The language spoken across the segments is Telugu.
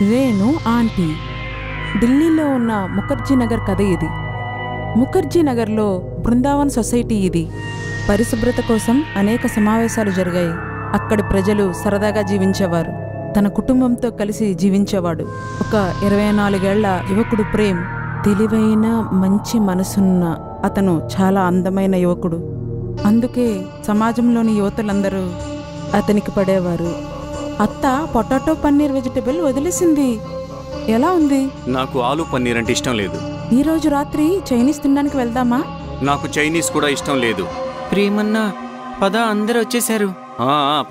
రేణు ఆంటీ. ఢిల్లీలో ఉన్న ముఖర్జీ నగర్ కథ ఇది. ముఖర్జీ నగర్లో బృందావన్ సొసైటీ ఇది. పరిశుభ్రత కోసం అనేక సమావేశాలు జరిగాయి. అక్కడి ప్రజలు సరదాగా జీవించేవారు. తన కుటుంబంతో కలిసి జీవించేవాడు. ఒక 24 ఏళ్ల యువకుడు ప్రేమ్. తెలివైన మంచి మనసున్న అతను చాలా అందమైన యువకుడు. అందుకే సమాజంలోని యువతులందరూ అతనికి పడేవారు. అత్త పొటాటో పన్నీర్ వెజిటబుల్ వదిలేసింది. ఎలా ఉంది? నాకు ఆలు పన్నీర్ అంటే ఇష్టం లేదు. ఈరోజు రాత్రి చైనీస్ తినడానికి వెళ్దామా? నాకు చైనీస్ కూడా ఇష్టం లేదు. ప్రేమన్నా పద, అందరూ వచ్చేసారు.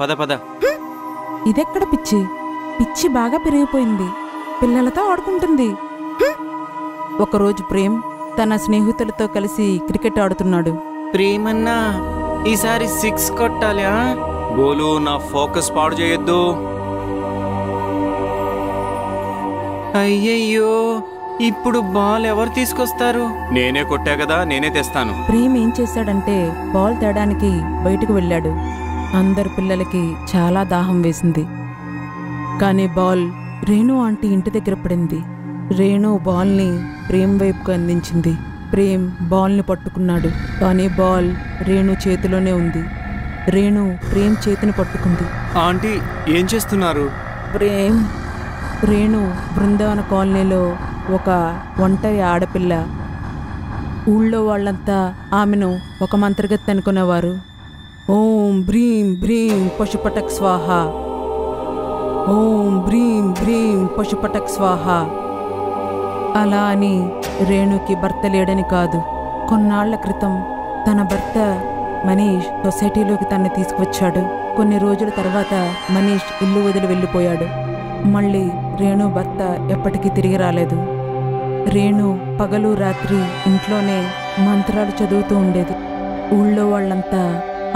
పద పద. ఇదెక్కడ పిచ్చి? పిచ్చి బాగా పెరిగిపోయింది. పిల్లలతో ఆడుకుంటుంది. ఒకరోజు ప్రేమ్ తన స్నేహితులతో కలిసి క్రికెట్ ఆడుతున్నాడు. ప్రేమన్నా ఈసారి 6 కొట్టాలి. బోలు, నా ఫోకస్ పాడు చేయొద్దు. అయ్యయ్యో, ఇప్పుడు బాల్ ఎవరు తీసుకొస్తారు? నేనే కొట్టా కదా, నేనే తెస్తాను. ప్రేమ్ ఏం చేశాడంటే బాల్ తేడానికి బయటకు వెళ్ళాడు. అందరు పిల్లలకి చాలా దాహం వేసింది. కానీ బాల్ రేణు ఆంటీ ఇంటి దగ్గర పడింది. రేణు బాల్ని ప్రేమ్ వైపుకు అందించింది. ప్రేమ్ బాల్ని పట్టుకున్నాడు. కానీ బాల్ రేణు చేతిలోనే ఉంది. రేణు ప్రేమ్ చేతిని పట్టుకుంది. ఆంటీ ఏం చేస్తున్నారు? ప్రేమ్. రేణు బృందావన కాలనీలో ఒక ఒంటరి ఆడపిల్ల. ఊళ్ళో వాళ్ళంతా ఆమెను ఒక మంత్రగత్తె అనుకునేవారు. ఓం బ్రీం బ్రీం పశుపటక్ స్వాహ, ఓం బ్రీం బ్రీం పశుపటక్ స్వాహ. అలా అని రేణుకి భర్త లేడని కాదు. కొన్నాళ్ల క్రితం తన భర్త మనీష్ సొసైటీలోకి తన్ని తీసుకువచ్చాడు. కొన్ని రోజుల తర్వాత మనీష్ ఇల్లు వదిలి వెళ్ళిపోయాడు. మళ్ళీ రేణు భర్త ఎప్పటికీ తిరిగి రాలేదు. రేణు పగలు రాత్రి ఇంట్లోనే మంత్రాలు చదువుతూ ఉండేది. ఊళ్ళో వాళ్ళంతా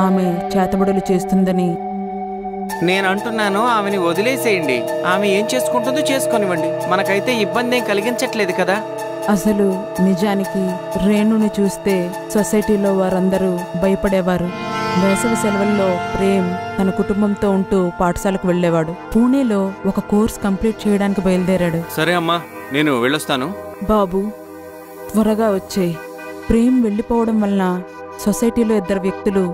ఆమె చేతబడులు చేస్తుందని. నేను అంటున్నాను, ఆమెని వదిలేసేయండి. ఆమె ఏం చేసుకుంటుందో చేసుకొనివ్వండి. మనకైతే ఇబ్బంది ఏం కలిగించట్లేదు కదా. అసలు నిజానికి రేణుని చూస్తే సొసైటీలో వారందరూ భయపడేవారు. వేసవి సెలవుల్లో ప్రేమ్ తన కుటుంబంతో ఉంటూ పాఠశాలకు వెళ్ళేవాడు. పూణేలో ఒక కోర్స్ కంప్లీట్ చేయడానికి బయలుదేరాడు. సరే అమ్మా, నేను వెళ్ళొస్తాను. బాబు త్వరగా వచ్చేయ్. ప్రేమ్ వెళ్ళిపోవడం వలన సొసైటీలో 2 వ్యక్తులు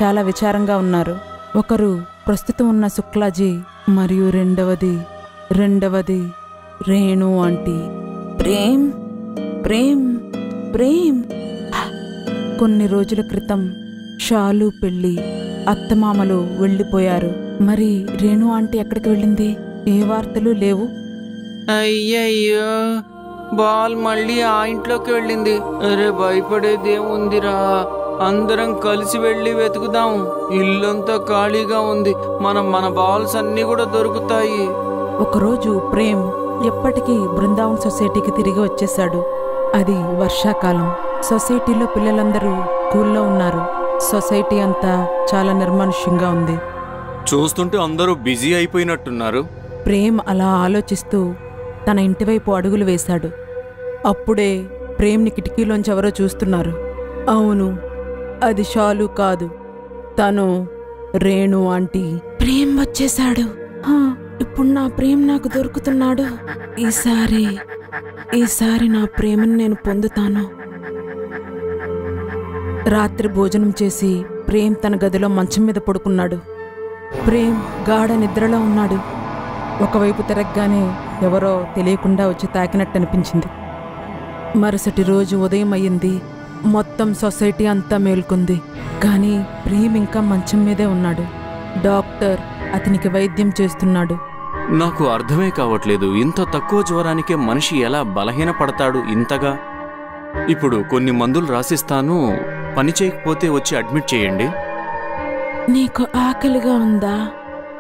చాలా విచారంగా ఉన్నారు. ఒకరు ప్రస్తుతం ఉన్న శుక్లాజీ మరియు రెండవది రేణు ఆంటీ. ప్రేమ్ ప్రేమ్ ప్రేమ్. కొన్ని రోజుల క్రితం షాలు పెళ్లి, అత్తమామలు వెళ్ళిపోయారు. మరి రేణు ఆంటీ ఎక్కడికి వెళ్ళింది? ఏ వార్తలు లేవు. అయ్యయ్యో, బాల్ మళ్ళీ ఆ ఇంట్లోకి వెళ్ళింది. అరే, భయపడేదేముందిరా, అందరం కలిసి వెళ్ళి వెతుకుదాం. ఇల్లంతా ఖాళీగా ఉంది. మన బాల్స్ అన్నీ కూడా దొరుకుతాయి. ఒకరోజు ప్రేమ్ ఎప్పటికీ బృందావన్ సొసైటీకి తిరిగి వచ్చేశాడు. అది వర్షాకాలం. సొసైటీలో పిల్లలందరూ స్కూల్లో ఉన్నారు. సొసైటీ అంతా చాలా నిర్మానుష్యంగా ఉంది. చూస్తుంటే అందరూ బిజీ అయిపోయినట్టున్నారు. ప్రేమ్ అలా ఆలోచిస్తూ తన ఇంటివైపు అడుగులు వేశాడు. అప్పుడే ప్రేమ్ని కిటికీలోంచి ఎవరో చూస్తున్నారు. అవును, అది షాలు కాదు, తను రేణు ఆంటీ. ప్రేమ్ వచ్చేశాడు. ఇప్పుడు నా ప్రేమ్ నాకు దొరుకుతున్నాడు. ఈసారి నా ప్రేమను నేను పొందుతాను. రాత్రి భోజనం చేసి ప్రేమ్ తన గదిలో మంచం మీద పడుకున్నాడు. ప్రేమ్ గాఢ నిద్రలో ఉన్నాడు. ఒకవైపు తిరగగానే ఎవరో తెలియకుండా వచ్చి తాకినట్టు అనిపించింది. మరుసటి రోజు ఉదయం అయ్యింది. మొత్తం సొసైటీ అంతా మేల్కొంది. కానీ ప్రేమ్ ఇంకా మంచం మీదే ఉన్నాడు. డాక్టర్ అతనికి వైద్యం చేస్తున్నాడు. నాకు అర్థమే కావట్లేదు, ఇంత తక్కువ జ్వరానికే మనిషి ఎలా బలహీన పడతాడు ఇంతగా. ఇప్పుడు కొన్ని మందులు రాసిస్తాను, పని చేయకపోతే వచ్చి అడ్మిట్ చేయండి. నీకు ఆకలిగా ఉందా?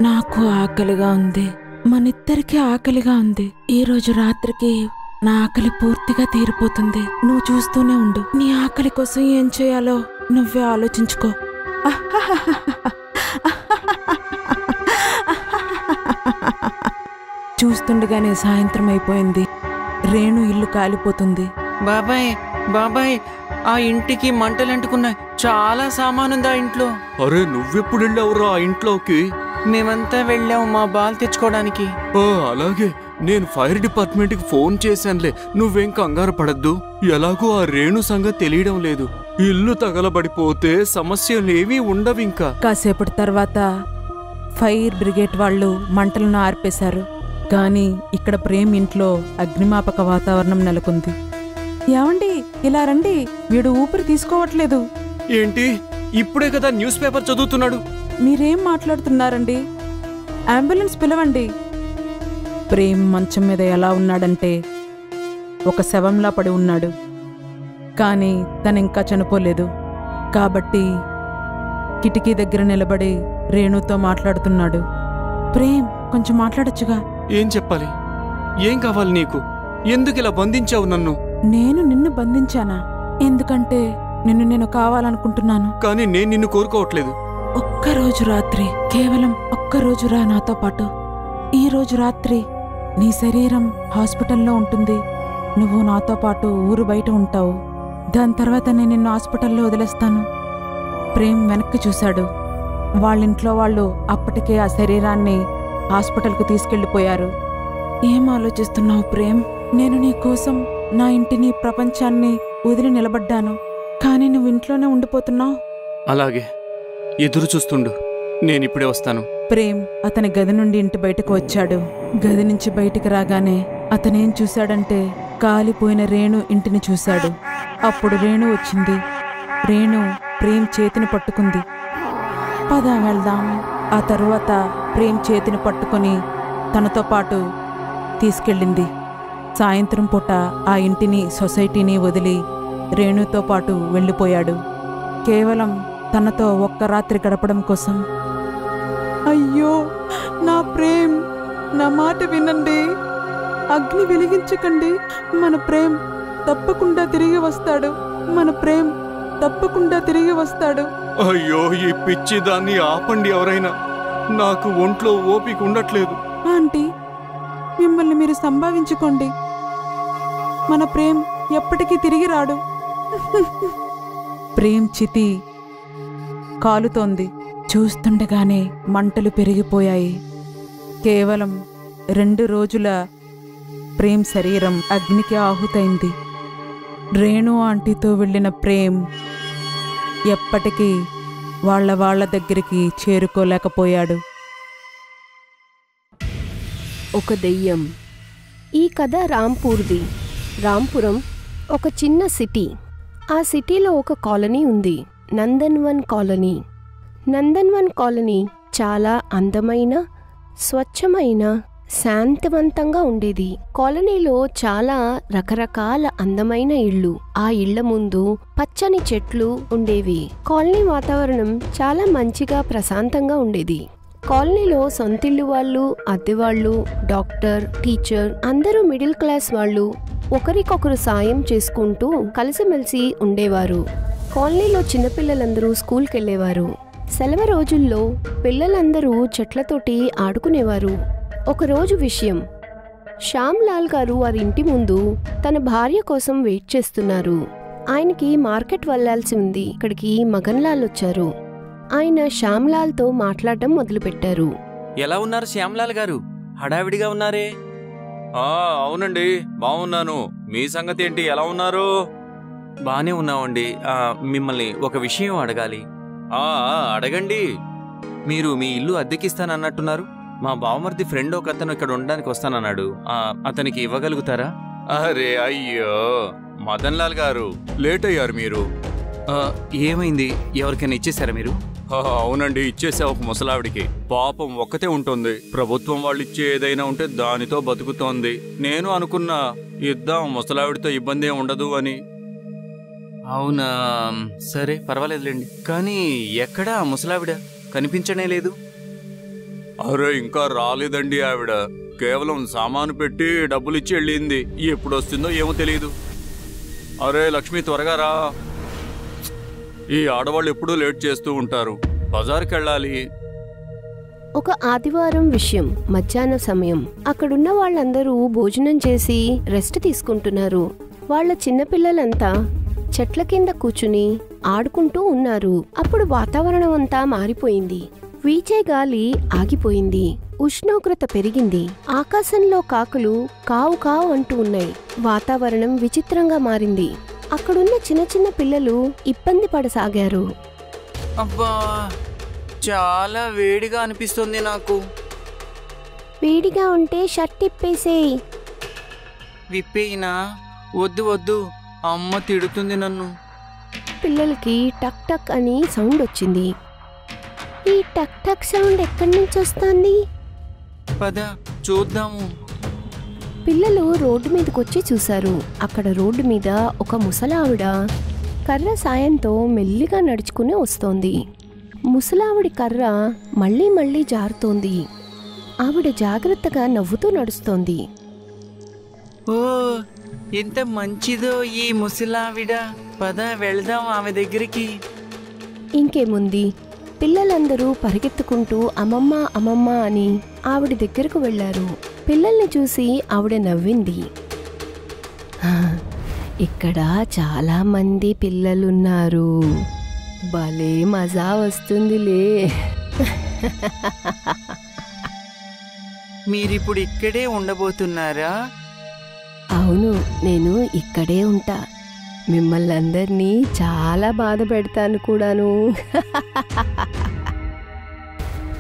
నాకు ఆకలిగా ఉంది. మనిద్దరికీ ఆకలిగా ఉంది. ఈరోజు రాత్రికి నా ఆకలి పూర్తిగా తీరిపోతుంది. నువ్వు చూస్తూనే ఉండు. నీ ఆకలి కోసం ఏం చేయాలో నువ్వే ఆలోచించుకో. చూస్తుండగానే సాయంత్రం అయిపోయింది. రేణు ఇల్లు కాలిపోతుంది. బాబాయ్, ఆ ఇంటికి మంటలంటుకున్నాయి. చాలా సామానుంది ఆ ఇంట్లో. అరే నువ్వెప్పుడు వెళ్ళావురా ఆ ఇంట్లోకి? మేమంతా వెళ్ళాము మా బాల్ తెచ్చుకోవడానికి. అలాగే నేను ఫైర్ డిపార్ట్మెంట్కి ఫోన్ చేశానులే, నువ్వేం కంగారు పడద్దు. ఎలాగో ఆ రేణు సంగతి తెలియడం లేదు. ఇల్లు తగలబడిపోతే సమస్యలేవీ ఉండవింకా. కాసేపటి తర్వాత ఫైర్ బ్రిగేడ్ వాళ్ళు మంటలను ఆర్పేశారు. కానీ ఇక్కడ ప్రేమ్ ఇంట్లో అగ్నిమాపక వాతావరణం నెలకొంది. ఏమండి ఇలా రండి, వీడు ఊపిరి తీసుకోవట్లేదు. ఏంటి, ఇప్పుడే కదా న్యూస్ పేపర్ చదువుతున్నాడు. మీరేం మాట్లాడుతున్నారండి? అంబులెన్స్ పిలవండి. ప్రేమ్ మంచం మీద ఎలా ఉన్నాడంటే ఒక శవంలా పడి ఉన్నాడు. కానీ తనింకా చనిపోలేదు. కాబట్టి కిటికీ దగ్గర నిలబడి రేణుతో మాట్లాడుతున్నాడు. ప్రేమ్ కొంచెం మాట్లాడొచ్చుగా. ఏం చెప్పాలి? ఏం కావాలి నీకు? ఎందుకు ఇలా బంధించావు నన్ను? నేను నిన్ను బంధించానా? ఎందుకంటే నేను కావాలనుకుంటున్నాను. కానీ నేను నిన్ను కోరుకోవట్లేదు. ఒక్కరోజు రాత్రి, కేవలం ఒక్కరోజు రా నాతో పాటు. ఈ రోజు రాత్రి నీ శరీరం హాస్పిటల్లో ఉంటుంది. నువ్వు నాతో పాటు ఊరు బయట ఉంటావు. దాని తర్వాత నేను నిన్ను హాస్పిటల్లో వదిలేస్తాను. ప్రేమ్ వెనక్కి చూశాడు. వాళ్ళింట్లో వాళ్ళు అప్పటికే ఆ శరీరాన్ని హాస్పిటల్కు తీసుకెళ్లిపోయారు. ఏం ఆలోచిస్తున్నావు ప్రేమ్? నేను నీ కోసం నా ఇంటిని, ప్రపంచాన్ని వదిలి నిలబడ్డాను. కానీ నువ్వు ఇంట్లోనే ఉండిపోతున్నావు. అలాగే, ఎదురు చూస్తుండు, నేనిప్పుడే వస్తాను. ప్రేమ్ అతని గది నుండి ఇంటి బయటకు వచ్చాడు. గది నుంచి బయటికి రాగానే అతనేం చూశాడంటే కాలిపోయిన రేణు ఇంటిని చూశాడు. అప్పుడు రేణు వచ్చింది. రేణు ప్రేమ్ చేతిని పట్టుకుంది. పద వెళ్దాం. ఆ తరువాత ప్రేమ్ చేతిని పట్టుకొని తనతో పాటు తీసుకెళ్ళింది. సాయంత్రం పూట ఆ ఇంటిని, సొసైటీని వదిలి రేణుతో పాటు వెళ్ళిపోయాడు. కేవలం తనతో ఒక్క రాత్రి గడపడం కోసం. అయ్యో నా ప్రేమ్, నా మాట వినండి. అగ్ని వెలిగించకండి. మన ప్రేమ్ తప్పకుండా తిరిగి వస్తాడు. మన ప్రేమ్ తప్పకుండా తిరిగి వస్తాడు. అయ్యో, ఈ పిచ్చి దాన్ని ఆపండి ఎవరైనా. నాకు ఒంట్లో ఓపిక ఉండట్లేదు. ఆంటీ, మిమ్మల్ని మీరు సంభావించుకోండి. మన ప్రేమ్ ఎప్పటికీ తిరిగి రాడు. ప్రేమ్ చితి కాలుతోంది. చూస్తుండగానే మంటలు పెరిగిపోయాయి. కేవలం 2 రోజుల ప్రేమ్ శరీరం అగ్నికి ఆహుతైంది. రేణు ఆంటీతో వెళ్ళిన ప్రేమ్ ఎప్పటికీ వాళ్ళ దగ్గరికి చేరుకోలేకపోయాడు. ఒక దెయ్యం. ఈ కథ రాంపూర్ది. రాంపురం ఒక చిన్న సిటీ. ఆ సిటీలో ఒక కాలనీ ఉంది, నందన్వన్ కాలనీ. నందన్వన్ కాలనీ చాలా అందమైన, స్వచ్ఛమైన, శాంతవంతంగా ఉండేది. కాలనీలో చాలా రకరకాల అందమైన ఇళ్ళు. ఆ ఇళ్ల ముందు పచ్చని చెట్లు ఉండేవి. కాలనీ వాతావరణం చాలా మంచిగా, ప్రశాంతంగా ఉండేది. కాలనీలో సొంతిల్లు వాళ్ళు, అద్దెవాళ్ళు, డాక్టర్, టీచర్ అందరూ మిడిల్ క్లాస్ వాళ్ళు ఒకరికొకరు సాయం చేసుకుంటూ కలిసిమెలిసి ఉండేవారు. కాలనీలో చిన్నపిల్లలందరూ స్కూల్కి వెళ్ళేవారు. సెలవు రోజుల్లో పిల్లలందరూ చెట్లతోటి ఆడుకునేవారు. ఒకరోజు విషయం, శ్యామ్లాల్ గారు వారి ఇంటి ముందు తన భార్య కోసం వెయిట్ చేస్తున్నారు. ఆయనకి మార్కెట్ వెళ్లాల్సి ఉంది. ఇక్కడికి మగన్లాల్ వచ్చారు. ఆయన శ్యామ్లాల్తో మాట్లాడడం మొదలుపెట్టారు. ఎలా ఉన్నారు శ్యామ్లాల్ గారు? హడావిడిగా ఉన్నారే. అవునండి, బాగున్నాను. మీ సంగతి ఏంటి, ఎలా ఉన్నారు? బానే ఉన్నామండి. మిమ్మల్ని ఒక విషయం అడగాలి. అడగండి. మీరు మీ ఇల్లు అద్దెకిస్తానన్నట్టున్నారు. మా బావమర్ది ఫ్రెండ్ ఒక అతను ఇక్కడ ఉండడానికి వస్తానన్నాడు. అతనికి ఇవ్వగలుగుతారా? అరే అయ్యో మదన్ లాల్ గారు, లేట్ అయ్యారు మీరు. ఏమైంది? ఎవరికైనా ఇచ్చేసారా మీరు? అవునండి, ఇచ్చేసా ఒక ముసలావిడికి. పాపం ఒక్కతే ఉంటుంది. ప్రభుత్వం వాళ్ళు ఇచ్చే ఏదైనా ఉంటే దానితో బతుకుతోంది. నేను అనుకున్నా ఇద్దాం, ముసలావిడితో ఇబ్బంది ఏం ఉండదు అని. అవునా, సరే పర్వాలేదులేండి. కానీ ఎక్కడా ముసలావిడ కనిపించనే లేదు. అరే ఇంకా రాలేదండి ఆవిడ. కేవలం సామాను పెట్టి డబ్బులిచ్చి వెళ్ళింది. ఎప్పుడు వస్తుందో ఏమో తెలియదు. అరే లక్ష్మి, త్వరగా రా. ఈ ఆడవాళ్ళు ఎప్పుడూ లేట్ చేస్తూ ఉంటారు. బజార్కి వెళ్ళాలి. ఒక ఆదివారం విషయం, మధ్యాహ్న సమయం. అక్కడున్న వాళ్ళందరూ భోజనం చేసి రెస్ట్ తీసుకుంటున్నారు. వాళ్ళ చిన్నపిల్లలంతా చెట్ల కింద కూర్చుని ఆడుకుంటూ ఉన్నారు. అప్పుడు వాతావరణం అంతా మారిపోయింది. వీచే గాలి ఆగిపోయింది. ఉష్ణోగ్రత పెరిగింది. ఆకాశంలో కాకులు కావు కావు అంటూ ఉన్నాయి. వాతావరణం విచిత్రంగా మారింది. అక్కడున్న చిన్న చిన్న పిల్లలు ఇబ్బంది పడసాగారు. అబ్బా, చాలా వేడిగా అనిపిస్తుంది నాకు. వేడిగా ఉంటే షర్ట్ ఇప్పేసేయ్. విప్పేయినా? వద్దు వద్దు, అమ్మ తిడుతుంది నన్ను. పిల్లలకి టక్ టక్ అని సౌండ్ వచ్చింది. ఈ టక్ టక్ సౌండ్ ఎక్కడి నుంచి వస్తుంది? పద చూద్దాము. పిల్లలు రోడ్డు మీదకొచ్చి చూశారు. అక్కడ రోడ్డు మీద ఒక ముసలావిడ కర్ర సాయంతో మెల్లిగా నడుచుకుని వస్తోంది. ముసలావిడి కర్ర మళ్ళీ మళ్ళీ జారుతోంది. ఆవిడ జాగ్రత్తగా నవ్వుతూ నడుస్తోంది. ఓ, ఎంత మంచిదో ఈ ముసలావిడ. పద వెళ్దాం ఆమె దగ్గరికి. ఇంకేముంది, పిల్లలందరూ పరిగెత్తుకుంటూ అమ్మమ్మ అమ్మమ్మ అని ఆవిడ దగ్గరకు వెళ్లారు. పిల్లల్ని చూసి ఆవిడ నవ్వింది. ఇక్కడ చాలా మంది పిల్లలున్నారు, భలే మజా వస్తుందిలే. మీరిప్పుడు ఇక్కడే ఉండబోతున్నారా? అవును, నేను ఇక్కడే ఉంటా. మిమ్మల్ని అందరినీ చాలా బాధ పెడతాను కూడాను.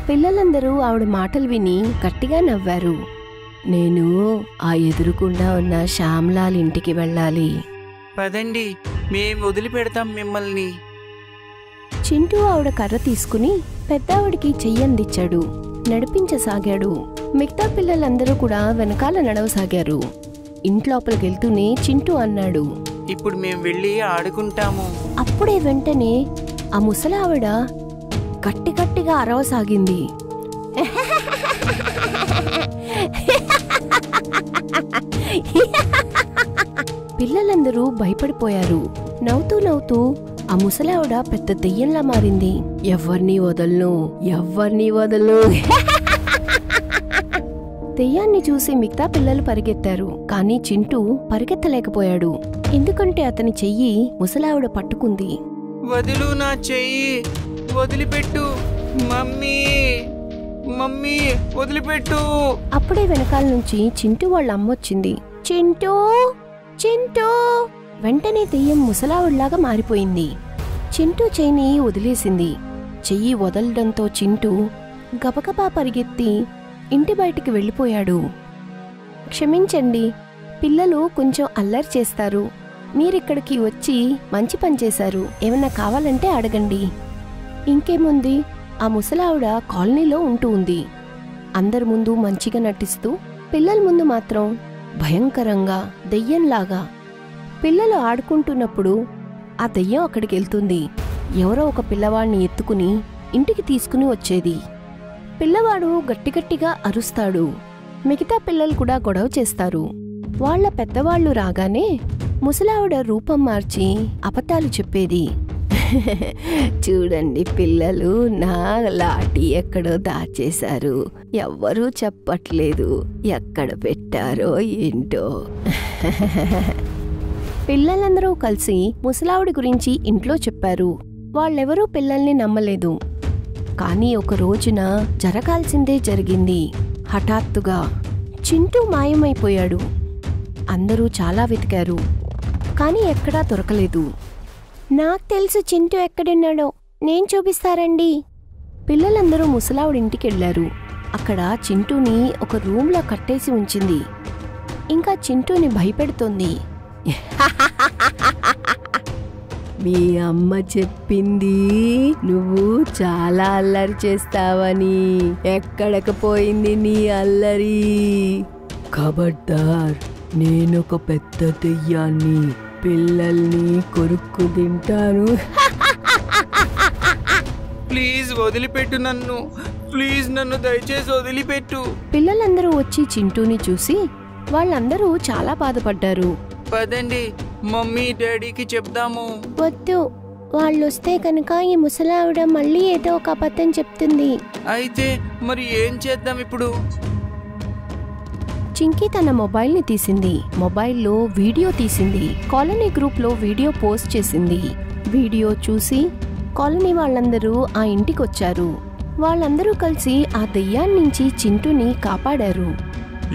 పిల్లలందరూ ఆవిడ మాటలు విని గట్టిగా నవ్వారు. నేను ఆ ఎదురుకుండా ఉన్న శ్యామ్లాల్ ఇంటికి వెళ్ళాలి. పదండి, మేం వదిలిపెడతాం మిమ్మల్ని. చింటూ ఆవిడ కర్ర తీసుకుని పెద్దావిడికి చెయ్యందిచ్చాడు. నడిపించసాగాడు. మిగతా పిల్లలందరూ కూడా వెనకాల నడవసాగారు. ఇంట్లోపలికెళ్తూనే చింటూ అన్నాడు, ఇప్పుడు మేం వెళ్ళి ఆడుకుంటాము. అప్పుడే వెంటనే ఆ ముసలావిడ గట్టి గట్టిగా అరవసాగింది. పిల్లలందరూ భయపడిపోయారు. నవ్వుతూ నవ్వుతూ ఆ ముసలావిడ పెద్ద దెయ్యంలా మారింది. ఎవ్వర్నీ వదలను. దెయ్యాన్ని చూసి మిగతా పిల్లలు పరిగెత్తారు. కానీ చింటూ పరిగెత్తలేకపోయాడు. ఎందుకంటే అతని చెయ్యి ముసలావిడ పట్టుకుంది. వదులు నా చెయ్యి, వదిలిపెట్టు మమ్మీ, మమ్మీ వదిలిపెట్టు. అప్పుడే వెనకాల నుంచి చింటూ వాళ్ళ అమ్మొచ్చింది. చింటూ చింటూ. వెంటనే దెయ్యం ముసలావిడలాగా మారిపోయింది. చింటూ చెయ్యిని వదిలేసింది. చెయ్యి వదలడంతో చింటూ గబగబా పరిగెత్తి ఇంటి బయటికి వెళ్ళిపోయాడు. క్షమించండి, పిల్లలు కొంచెం అల్లరి చేస్తారు. మీరిక్కడికి వచ్చి మంచి పని చేశారు. ఏమన్నా కావాలంటే అడగండి. ఇంకేముంది, ఆ ముసలావిడ కాలనీలో ఉంటూ ఉంది. అందరి ముందు మంచిగా నటిస్తూ, పిల్లల ముందు మాత్రం భయంకరంగా దెయ్యంలాగా. పిల్లలు ఆడుకుంటున్నప్పుడు ఆ దెయ్యం అక్కడికి వెళ్తుంది. ఎవరో ఒక పిల్లవాడిని ఎత్తుకుని ఇంటికి తీసుకుని వచ్చేది. పిల్లవాడు గట్టిగట్టిగా అరుస్తాడు. మిగతా పిల్లలు కూడా గొడవ చేస్తారు. వాళ్ల పెద్దవాళ్లు రాగానే ముసలావిడ రూపం మార్చి అబద్ధాలు చెప్పేది. చూడండి పిల్లలు, నా లాఠీ ఎక్కడో దాచేశారు, ఎవ్వరూ చెప్పట్లేదు, ఎక్కడ పెట్టారో ఏంటో. పిల్లలందరూ కలిసి ముసలావిడి గురించి ఇంట్లో చెప్పారు. వాళ్ళెవరూ పిల్లల్ని నమ్మలేదు. కానీ ఒక రోజున జరగాల్సిందే జరిగింది. హఠాత్తుగా చింటూ మాయమైపోయాడు. అందరూ చాలా వెతికారు, కానీ ఎక్కడా దొరకలేదు. నాకు తెలుసు చింటూ ఎక్కడున్నాడో, నేను చూపిస్తారండి. పిల్లలందరూ ముసలావిడింటికెళ్లారు. అక్కడ చింటూని ఒక రూమ్లో కట్టేసి ఉంచింది. ఇంకా చింటూని భయపెడుతోంది. మీ అమ్మ చెప్పింది నువ్వు చాలా అల్లరి చేస్తావని. ఎక్కడకు పోయింది నీ అల్లరి? ఖబర్దార్, నేనొక పెద్ద దెయ్యాన్ని, పిల్లల్ని కొరుక్కు తింటాను. ప్లీజ్ వదిలిపెట్టు నన్ను, ప్లీజ్ నన్ను దయచేసి వదిలిపెట్టు. పిల్లలందరూ వచ్చి చింటూని చూసి వాళ్ళందరూ చాలా బాధపడ్డారు. పదండి, మమ్మీ డాడీకి చెప్దాము. వద్దు, వాళ్ళొస్తే కనుక ఈ ముసలావిడ మళ్ళీ ఏదో ఒక అబద్ధం చెప్తుంది. అయితే మరి ఏం చేద్దాం ఇప్పుడు? చింకీ తన మొబైల్ని తీసింది. మొబైల్లో వీడియో తీసింది. కాలనీ గ్రూప్లో వీడియో పోస్ట్ చేసింది. వీడియో చూసి కాలనీ వాళ్ళందరూ ఆ ఇంటికొచ్చారు. వాళ్ళందరూ కలిసి ఆ దెయ్యాన్నించి చింటూని కాపాడారు.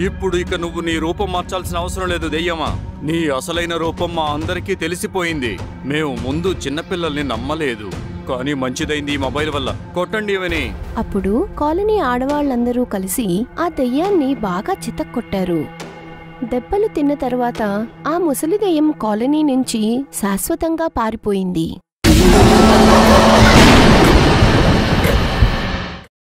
ఇప్పుడు ఇక నువ్వు నీ రూపం మార్చాల్సిన అవసరం లేదు దెయ్యమా. నీ అసలైన రూపం మా అందరికీ తెలిసిపోయింది. మేము ముందు చిన్నపిల్లల్ని నమ్మలేదు, కానీ మంచిదైంది ఈ మొబైల్ వల్ల. కొట్టండి ఇవని. అప్పుడు కాలనీ ఆడవాళ్ళందరూ కలిసి ఆ దెయ్యాన్ని బాగా చితక్కొట్టారు. దెబ్బలు తిన్న తర్వాత ఆ ముసలి దెయ్యం కాలనీ నుంచి శాశ్వతంగా పారిపోయింది.